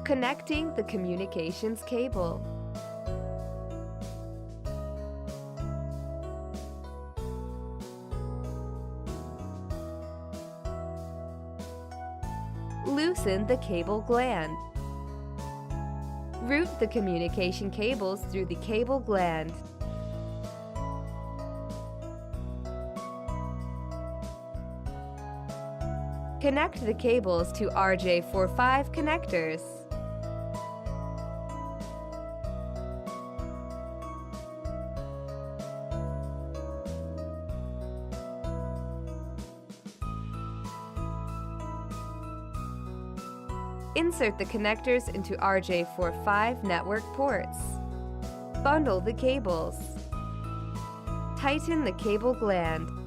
Connecting the communications cable. Loosen the cable gland. Route the communication cables through the cable gland. Connect the cables to RJ45 connectors. Insert the connectors into RJ45 network ports. Bundle the cables. Tighten the cable gland.